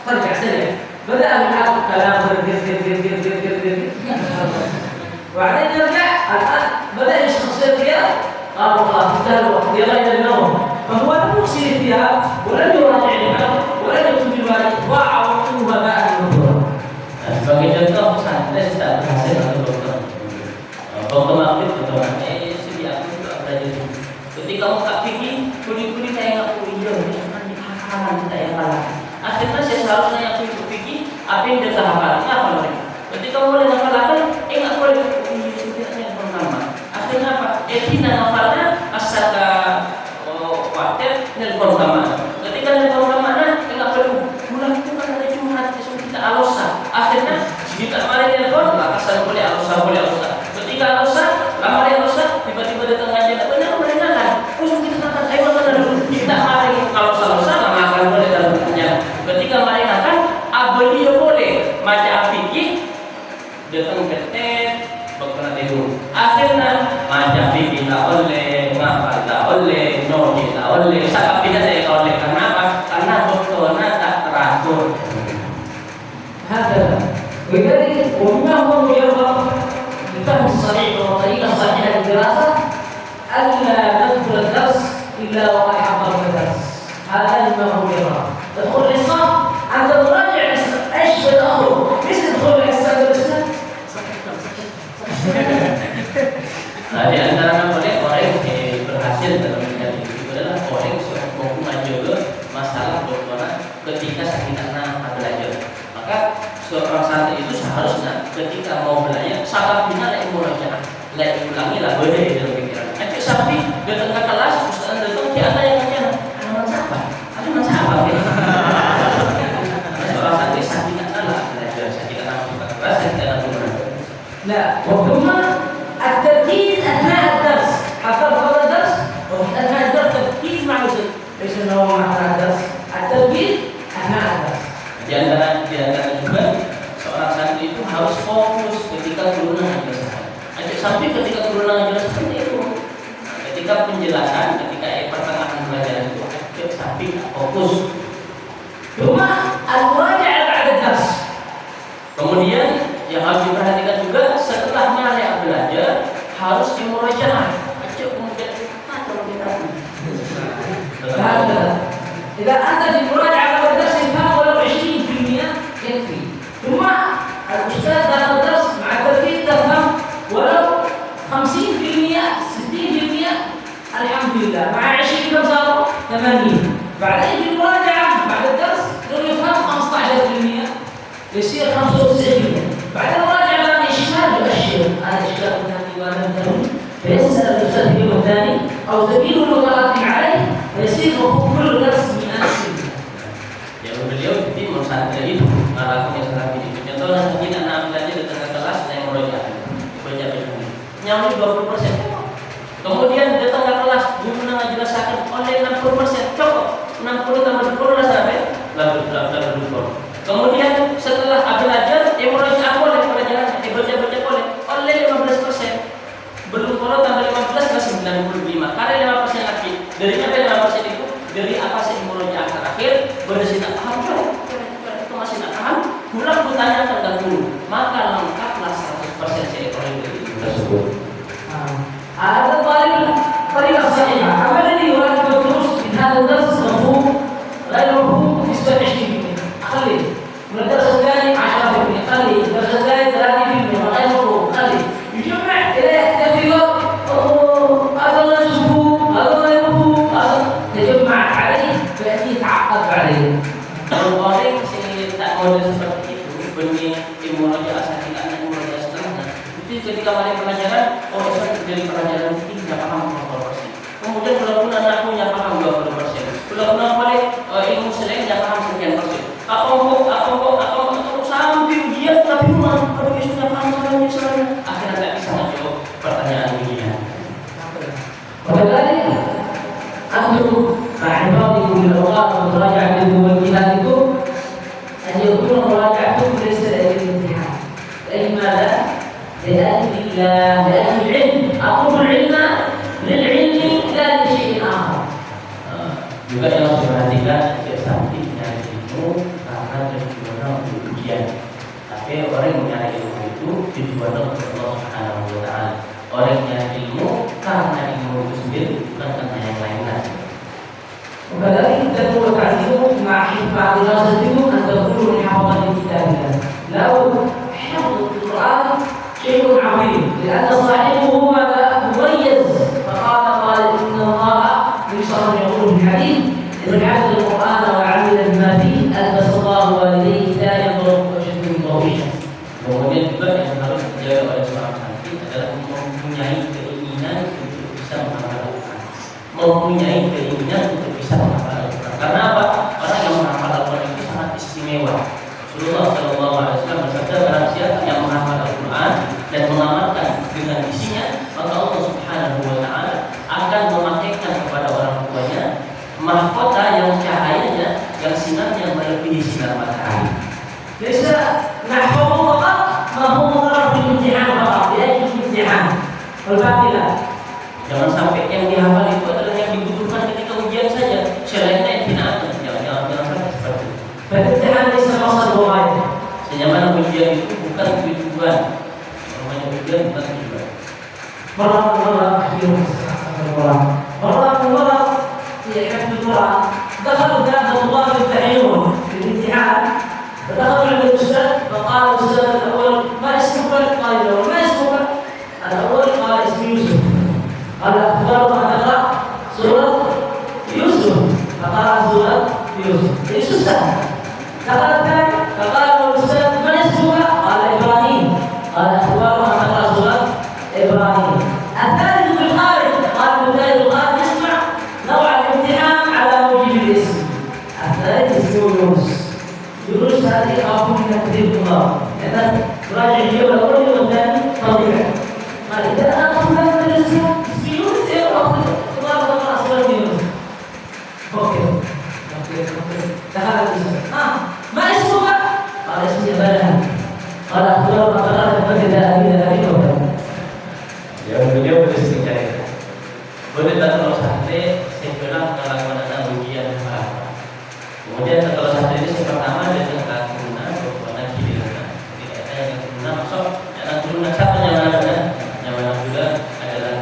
Speaker 2: ترجع سريع. بدأ بالحق كلام وبعدين يرجع. الآن بدأ يغسل الثياب قال والله انتهى الوقت يلا إلى النوم. فهو لم يغسل الثياب ولم يراجع الحق ولم يكتب الواجب ضاع وقته هباء منثورا.
Speaker 1: Sebagai contoh, santri tidak berhasil atau dokter aktif atau segi aktif itu ada jadi. Ketika mau tak fikir, kulit saya nggak punya, nanti hafalan kita yang kalah. Akhirnya saya seharusnya yang fikir, apa yang dia hafalan, apa mereka? Ketika mulai hafalkan, nggak boleh tidak yang pertama. Akhirnya apa? Tidak hafalnya asal khawatir nelpon sama. Ketika nelpon sama, nggak perlu. Mulai itu kan ada Jumat, besok kita alosa. Akhirnya kita kemarin telepon, maka saya boleh alosa. Ketika alosa, kemarin alosa, tiba-tiba datang aja, benar mereka kan? Usung kita katakan, ayo mana dulu? Kita kemarin alosa, maka akan boleh dalam pertanyaan. Ketika mereka kan, dia boleh baca fikih, datang ketet, berkena tidur. Akhirnya baca fikih tak boleh, ngapal tak boleh, noji tak boleh. Sakap tidak saya boleh. Karena apa? Karena dokternya tak teratur.
Speaker 2: هكذا. ولذلك ومما هو مجرد الفهم الصحيح والطريقه الصحيحه للدراسه الا ندخل الدرس الا وقد حضرنا الدرس. هذا مما هو مجرد تدخل الحصه انت تراجع ايش بتاخذ ليش تدخل الحصه درسنا.
Speaker 1: Di antara orang yang berhasil dalam menjadi itu adalah orang yang mampu menjaga masalah doktorat ketika sakitnya belajar. Maka seorang santri itu seharusnya ketika mau belajar sabar bina ilmu raja. Lah diulangi lah boleh dalam pikiran. Aja sampai datang ke kelas, ustaz datang di ada yang ngajar. Ada masalah ya. Soal santri sakit lah, belajar sakit anak kelas sakit anak gimana?
Speaker 2: لا وهما التركيز اثناء الدرس حضر هذا الدرس وفي اثناء الدرس تركيز مع الاستاذ ليس انه مع اثناء الدرس التركيز اثناء الدرس
Speaker 1: Di antara juga seorang santri itu harus fokus ketika turunan menjelaskan. Aja sampai ketika turunan menjelaskan seperti itu. Nah, ketika penjelasan, ketika pertengahan pelajaran itu aja sampai fokus.
Speaker 2: ثم المراجعه بعد الدرس.
Speaker 1: Kemudian yang harus diperhatikan juga setelah mana belajar harus dimurajaah. Aja kemudian kalau kita
Speaker 2: هكذا اذا انت في المراجعه بعد الدرس كان ولو 20% يكفي. ثم الاستاذ هذا الدرس مع التركيز تفهم ولو 50% 60% الحمد لله مع 20 كم صاروا 80. بعدين في المراجعه بعد الدرس لو يفهم 15% يصير 95%. بعد المراجعه بعد اشكال يؤشر هذا اشكال ثاني وهذا ثاني فيسال الاستاذ اليوم الثاني او زميله المتراكم عليه فيصير كل درس 100%.
Speaker 1: Ya beliau jadi santri itu ngalakuin seperti itu. Contohnya mungkin anak belajar di tengah kelas naik merojak, baca nyamuk 20%. Kemudian di tengah kelas guru menjelaskan oleh 60%, coba 60 tambah 10 sampai 80. Kemudian setelah belajar merojak boleh pelajaran, baca boleh oleh 15%. Belum kalau tambah 15 masih 95. Karena 5% lagi. Dari apa 5% itu? Dari apa sih merojak terakhir? Bersih tak paham itu masih tak paham. Pulang bertanya tentang guru. Maka lengkaplah 100% seekor itu tersebut.
Speaker 2: هذا الطالب طريقة صحيحة. أما الذي يراجع الدروس من هذا الدرس مفهوم غير مفهوم نسبة 20%. خليه. من الدرس الثاني 10%. خليه. الدرس الثالث 30% غير مفهوم. خليه. يجمع إلى تفريغ هذا لا مفهوم هذا غير مفهوم هذا تجمع عليه فيأتي يتعقد عليه.
Speaker 1: Kalau orang yang tak model seperti itu, benih ilmu raja asal kita anak ilmu raja setengah. Itu ketika mulai pelajaran, dari pelajaran ini tidak paham 20%. Kemudian walaupun anak punya paham 20%, walaupun boleh ilmu selain tidak paham sekian persen. Atau sampai ujian tapi memang kalau dia sudah paham soalnya akhirnya tidak bisa menjawab pertanyaan ujian.
Speaker 2: وكذلك أنتم مع حفاظكم للأوقات ومراجعة موجهاتكم أن يكون مراجعتكم ليس لأجل الامتحان. لماذا؟ لأجل الله لأجل العلم. أطلب العلم للعلم لا لشيء آخر.
Speaker 1: Juga yang harus diperhatikan sakitnya ilmu karena tujuan untuk ujian. Tapi orang yang mencari ilmu itu tujuan untuk Allah Subhanahu wa Ta'ala. Orang yang ilmu karena ilmu itu sendiri bukan karena yang lain-lain.
Speaker 2: وكذلك تكون تعزيمكم مع حفظ دراستكم أن تكونوا من حفظة كتاب الله. لو حفظ القرآن شيء عظيم لأن صاحبه ماذا مميز. فقال إن الله يصر يقول في الحديث من حفظ القرآن وعمل بما فيه ألبس الله والديه لا يضرب أشد من ضوء الشمس.
Speaker 1: Kemudian juga yang harus dijaga oleh seorang santri adalah mempunyai keinginan untuk bisa menghafal Al-Quran. Mempunyai keinginan untuk bisa menghafal Al-Quran. Karena apa? Orang yang menghafal Al-Quran itu sangat istimewa. Rasulullah SAW bersabda, barang siapa yang menghafal Al-Quran dan mengamalkan dengan isinya, maka Allah Subhanahu wa Ta'ala akan memakaikan kepada orang tuanya mahkota yang cahayanya, yang sinarnya melebihi sinar matahari.
Speaker 2: ليس نحفظه فقط ما هو مضر في الامتحان فقط لأجل الامتحان والباقي لا.
Speaker 1: Jangan sampai yang dihafal itu adalah yang dibutuhkan ketika ujian saja, selainnya tidak ada. Jangan sampai seperti itu.
Speaker 2: فالامتحان ليس مقصد وغاية.
Speaker 1: Senyaman ujian itu bukan tujuan. Namanya ujian bukan tujuan.
Speaker 2: مرة في حفظ القرآن دخلوا ثلاثة طلاب يمتحنون في الامتحان فدخلوا عند الأستاذ فقال الأستاذ الأول ما اسمك؟ قال الأول ما اسمك؟ الأول قال اسمي يوسف. قال أخبرك أن تقرأ سورة يوسف فقرأ سورة يوسف. ليس سهل. دخل الثاني فقال الأستاذ ما اسمك؟ قال إبراهيم. قال أخبرك أن تقرأ سورة إبراهيم. هذه. الثالث بالخارج، قال الثالث الخارج يسمع نوع الامتحان على موجب الاسم. الثالث اسمه يونس. يونس هذه أخو من كثير كبار، لأن راجع اليوم الأول والثاني طبيعي. قال إذا أنا أخذ هذا الاسم يونس إيه أخذ الله أصلا يونس. أوكي. دخل الاسم. ما اسمك؟ قال اسمي بلها. قال أخبر ما قرأت فجد أبي وبلها.
Speaker 1: Yang beliau beristighfar. Boleh tak kalau santri setelah melakukan ujian apa? Kemudian setelah santri ini pertama dia tentang turunan, kemudian giliran. Jadi ada yang turunan masuk, yang turunan siapa yang mana benar? Yang mana juga adalah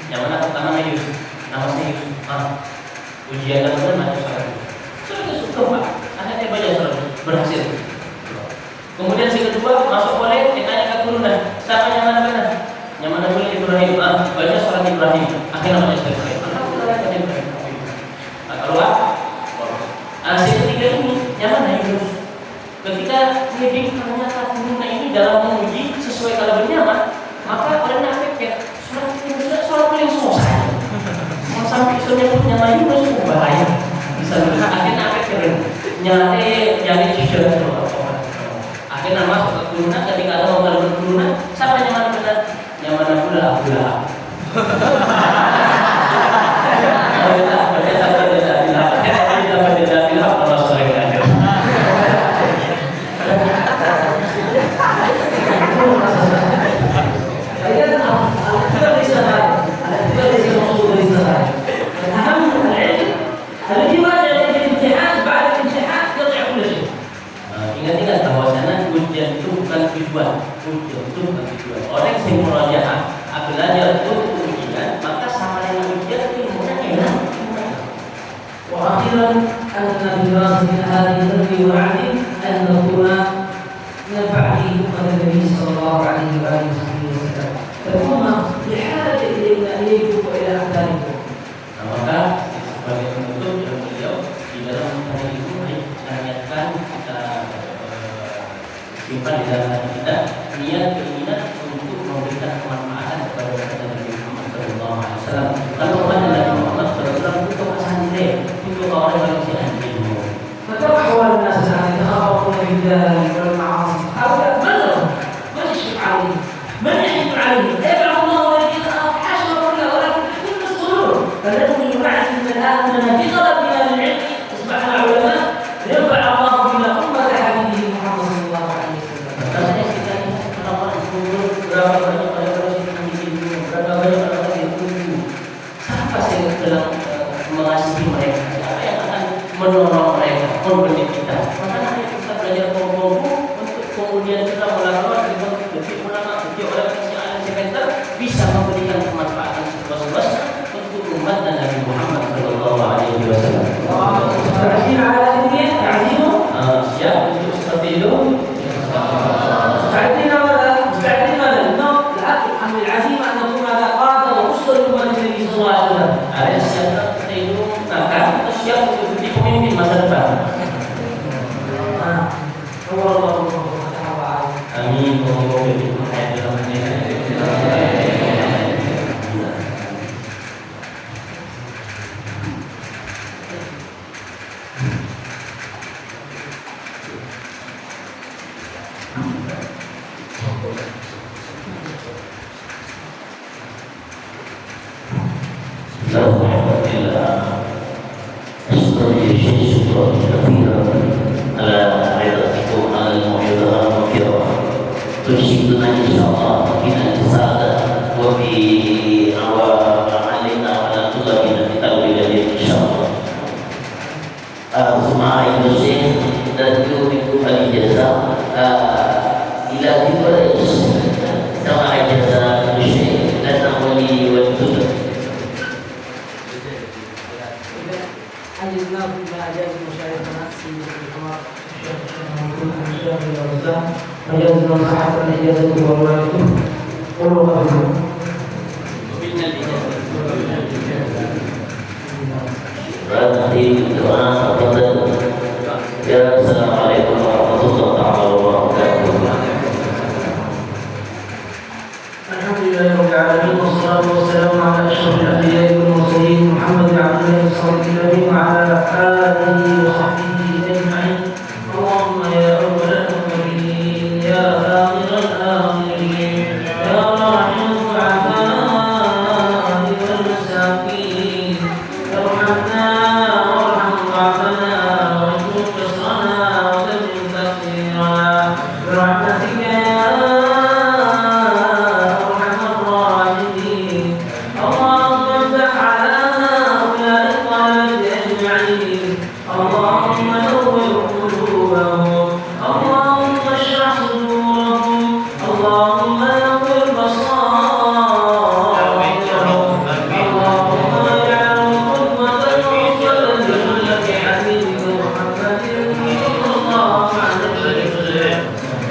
Speaker 1: yang mana pertama Yusuf, namanya Yusuf. Ujian kemudian masuk salah. Sudah suka pak, akhirnya banyak salah berhasil. Kemudian si kedua masuk boleh, ditanya ke turunan, siapa yang mana benar? Yang mana boleh Ibrahim? Banyak surat Ibrahim. Akhirnya namanya Ibrahim. Ibrahim. Keluar. Si ketiga ini, yang mana Yunus? Ketika ini ternyata turunan ini dalam menguji sesuai kalau bernyaman, maka orangnya pikir surat paling susah. Mau sampai isunya pun nama Yunus bahaya. Bisa akhirnya pikir nyari sisir. Akhirnya masuk ke turunan, ketika ada mau melakukan turunan, siapa yang mana benar? Yang mana pula? Ingat-ingat bahwasanya ujian itu bukan tujuan. Orang yang merajaah belajar itu ujian, maka sama dengan ujian itu ilmunya enak.
Speaker 2: وأخيرا أننا بدراسة هذه التربية والعلم أن نكون ننفع في أمة النبي صلى الله عليه وآله وسلم. فالأمة بحاجة إليكم وإلى أمثالكم.
Speaker 1: Maka sebagai penutup yang beliau di dalam mengenai itu mengingatkan kita simpan di dalam hati kita niat keinginan untuk memberikan kemanfaatan kepada Nabi Muhammad SAW. Kalau kepada Nabi Muhammad SAW untuk santri, untuk orang yang masih ilmu.
Speaker 2: Maka أحوال الناس الآن يتخاطبون بالله والمعاصي. هؤلاء من يشرف عليهم؟ من يحكم عليهم؟ يبعث الله الذين حاشا ولكن تحكم الصدور. فالذي يبعث من الآن في طلبنا للعلم أصبحنا علماء ينفع الله بنا أمة حبيبه محمد صلى الله عليه وسلم.
Speaker 1: Rasanya kita ini orang-orang dulu berapa banyak orang-orang yang ilmu, berapa banyak orang-orang yang ilmu. Siapa sih yang dalam mengasihi mereka? Siapa yang akan menolong mereka, membentuk kita? Maka kita belajar buku untuk kemudian kita melakukan detik ulama, detik orang yang ada sekitar bisa memberikan kemanfaatan seluas-luasnya untuk umat dan Nabi Muhammad Sallallahu Alaihi Wasallam.
Speaker 2: تعزيم على الدين تعزيمه
Speaker 1: Siap untuk seperti itu.
Speaker 2: مستعدين ماذا؟ العقل عن العزيمة أن نكون هذا قادة وأسوة لأمة النبي صلى الله عليه وسلم.
Speaker 1: Ada siap kita itu akan siap untuk menjadi pemimpin masa depan. Amin. Semoga kita berkaya dalam ترشدنا إن شاء الله بنا السعادة وفي وعلينا على طلبنا في تأويل إن شاء الله. سمع الشيخ تدعو منكم الجزاء إلى جبريل سمع الجزاء الشيخ لنا ولي والتدر.
Speaker 2: حيزناكم بأعجاز مشايخنا سيدنا الحمار فجزنا صحة الإجازة والوالدين قولوا قبلهم
Speaker 1: Assalamualaikum warahmatullahi wabarakatuh.
Speaker 2: الحمد لله رب العالمين والصلاة والسلام على أشرف الأنبياء والمرسلين محمد بن عبد الله الصادق الأمين وعلى آله وصحبه أجمعين. اللهم يا أول الأولين يا آخر الآخرين يا راحم الضعفاء والمساكين ارحمنا وارحم ضعفنا واجبر كسرنا وتمم تقصيرنا برحمتك يا أرحم الراحمين. اللهم افتح على هؤلاء الطلبة أجمعين. اللهم نور قلوبهم. اللهم اشرح صدورهم. اللهم نور بصائرهم. اللهم اجعلهم قدوة وأسوة لملة حبيبك محمد صلى الله عليه وسلم.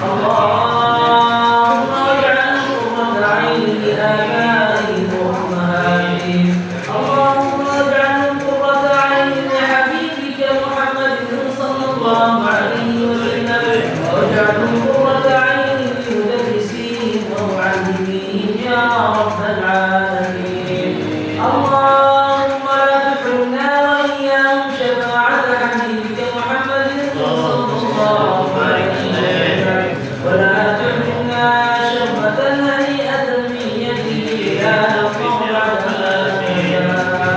Speaker 2: اللهم اجعلهم قرة عين لآبائهم وأمهاتهم. اللهم اجعلهم قرة عين لحبيبك محمد صلى الله عليه وسلم. واجعلهم قرة عين لمدرسيهم ومعلميهم يا رب العالمين. اللهم لا تحرمنا وإياهم شفاعة حبيبك محمد صلى الله عليه وسلم. ولا تحرمنا شربة هنيئة من يده لا نقطع بعدها أبدا.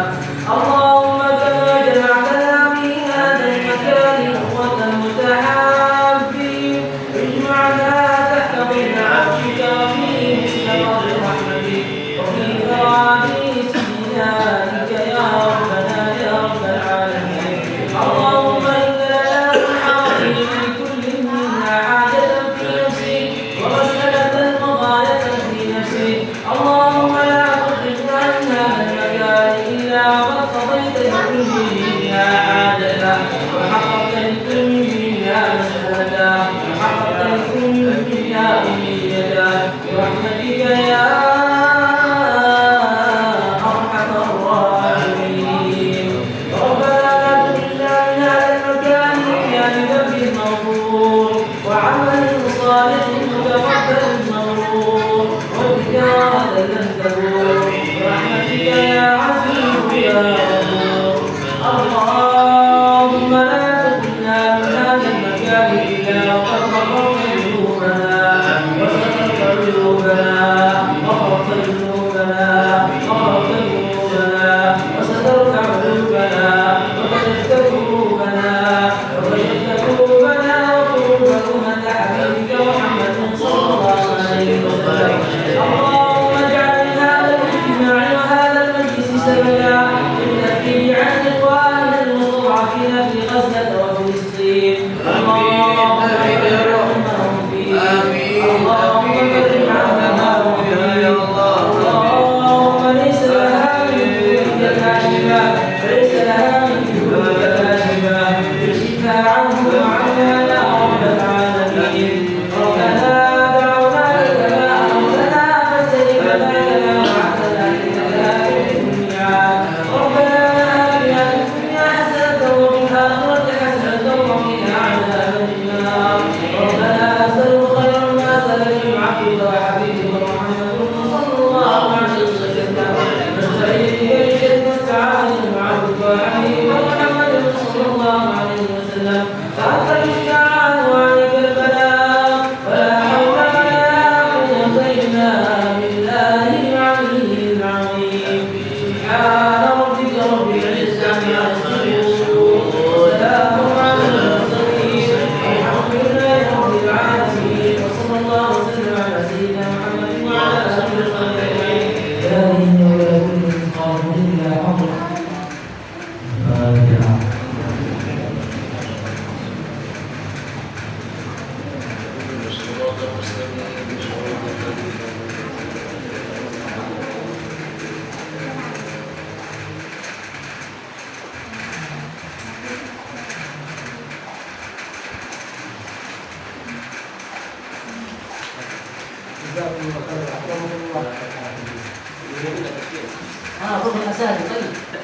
Speaker 2: اللهم كما جمعتنا في هذا المكان إخوة متحابين اجمعنا تحت ظل عرشك وفي مسلمة رحمتك وفي فراديس جنانك يا ربنا يا رب العالمين. اللهم إن لنا محاضر لكل منا حاجة في نفسي ومسألة وغاية في نفسي. اللهم لا تخرجنا من هذا المكان إلا وقد قضيت لكل منا حاجة وحققت لكل منا مسألة وحققت لكل منا أمنية برحمتك يا أرحم الراحمين. ربنا لا تخرجنا من هذا المكان إلا بذنب مغفور وعمل صالح متقبل مغفور وتجارة لن تبور برحمتك يا عزيز يا غفور. اللهم لا تخرجنا من هذا المكان إلا وقد غفرت ذنوبنا وسترت عيوبنا وغفرت ذنوبنا وسترت عيوبنا وكشفت كروبنا وقلوب أمة حبيبك محمد صلى الله عليه وسلم. اللهم اجعل هذا الاجتماع وهذا المجلس سببا للتفكير عن إخواننا المستضعفين في غزة وفلسطين. اللهم ارحمهم فيه. اللهم فرج عنهم ما هم فيه. اللهم ليس لها من دونك كاشفة وليس لها من دونك كاشفة اكشفها عنهم وعنا يا رب العالمين. ربنا دعوناك كما أمرتنا فاستجبنا كما وعدتنا إنك لا تخلف الميعاد. ربنا آتنا في الدنيا حسنة وفي الآخرة حسنة وقنا عذاب النار. ربنا أسألك خير ما سألك عبدك وحبيبك محمد صلى الله عليه وسلم. نستعين بك من شر ما استعاذك عبدك وحبيبك محمد صلى الله عليه وسلم. فأنت المستعان وعليك البلاغ ولا حول ولا قوة إلا بالله العلي العظيم. سبحان ربك رب العزة عما يصفون وسلام على المرسلين والحمد لله رب العالمين. وصلى الله وسلم على سيدنا محمد وعلى آله وصحبه أجمعين. لا دين ولا كل مثقال إلا حظ. الفاتحة.
Speaker 3: ركن أساسي طيب.